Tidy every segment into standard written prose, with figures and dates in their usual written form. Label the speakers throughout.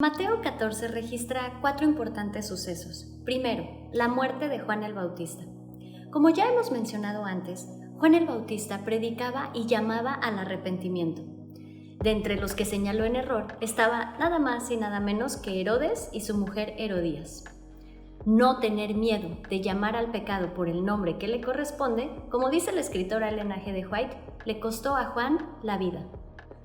Speaker 1: Mateo 14 registra 4 importantes sucesos. Primero, la muerte de Juan el Bautista. Como ya hemos mencionado antes, Juan el Bautista predicaba y llamaba al arrepentimiento. De entre los que señaló en error estaba nada más y nada menos que Herodes y su mujer Herodías. No tener miedo de llamar al pecado por el nombre que le corresponde, como dice la escritora Ellen G. White, le costó a Juan la vida.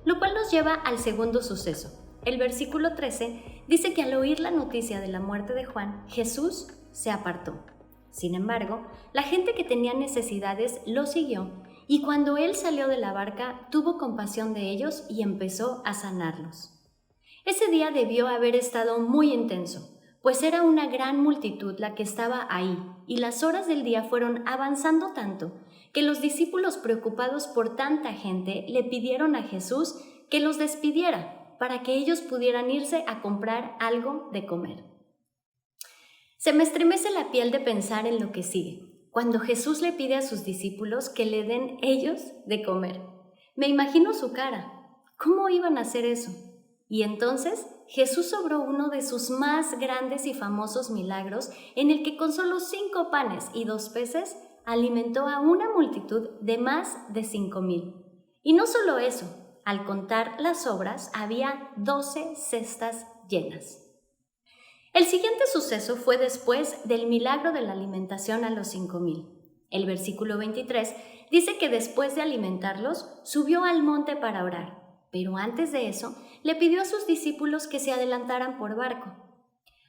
Speaker 1: Lo cual nos lleva al segundo suceso. El versículo 13 dice que al oír la noticia de la muerte de Juan, Jesús se apartó. Sin embargo, la gente que tenía necesidades lo siguió y cuando él salió de la barca tuvo compasión de ellos y empezó a sanarlos. Ese día debió haber estado muy intenso, pues era una gran multitud la que estaba ahí y las horas del día fueron avanzando tanto que los discípulos preocupados por tanta gente le pidieron a Jesús que los despidiera para que ellos pudieran irse a comprar algo de comer. Se me estremece la piel de pensar en lo que sigue, cuando Jesús le pide a sus discípulos que le den ellos de comer. Me imagino su cara. ¿Cómo iban a hacer eso? Y entonces Jesús obró uno de sus más grandes y famosos milagros, en el que con solo 5 panes y 2 peces alimentó a una multitud de más de 5,000. Y no solo eso, al contar las sobras, había 12 cestas llenas. El siguiente suceso fue después del milagro de la alimentación a los 5,000. El versículo 23 dice que después de alimentarlos, subió al monte para orar, pero antes de eso, le pidió a sus discípulos que se adelantaran por barco.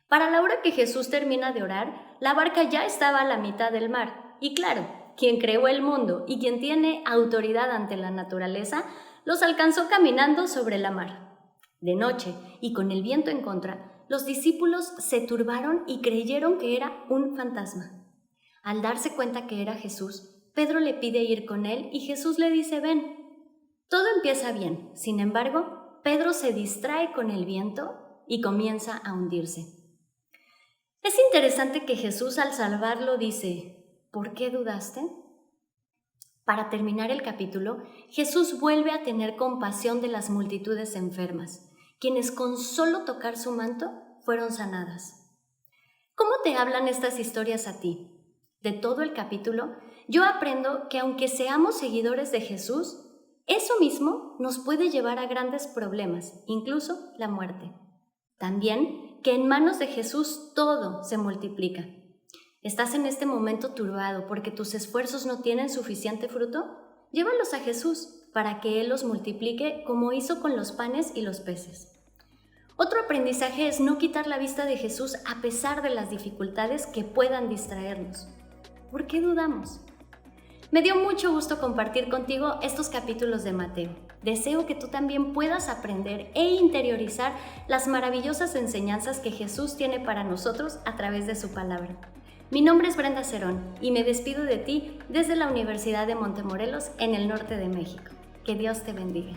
Speaker 1: Para la hora que Jesús termina de orar, la barca ya estaba a la mitad del mar, y claro, quien creó el mundo y quien tiene autoridad ante la naturaleza, los alcanzó caminando sobre la mar. De noche, y con el viento en contra, los discípulos se turbaron y creyeron que era un fantasma. Al darse cuenta que era Jesús, Pedro le pide ir con él y Jesús le dice: ven. Todo empieza bien, sin embargo, Pedro se distrae con el viento y comienza a hundirse. Es interesante que Jesús al salvarlo dice: ¿por qué dudaste? Para terminar el capítulo, Jesús vuelve a tener compasión de las multitudes enfermas, quienes con solo tocar su manto fueron sanadas. ¿Cómo te hablan estas historias a ti? De todo el capítulo, yo aprendo que aunque seamos seguidores de Jesús, eso mismo nos puede llevar a grandes problemas, incluso la muerte. También que en manos de Jesús todo se multiplica. ¿Estás en este momento turbado porque tus esfuerzos no tienen suficiente fruto? Llévalos a Jesús para que Él los multiplique como hizo con los panes y los peces. Otro aprendizaje es no quitar la vista de Jesús a pesar de las dificultades que puedan distraernos. ¿Por qué dudamos? Me dio mucho gusto compartir contigo estos capítulos de Mateo. Deseo que tú también puedas aprender e interiorizar las maravillosas enseñanzas que Jesús tiene para nosotros a través de su palabra. Mi nombre es Brenda Cerón y me despido de ti desde la Universidad de Montemorelos en el norte de México. Que Dios te bendiga.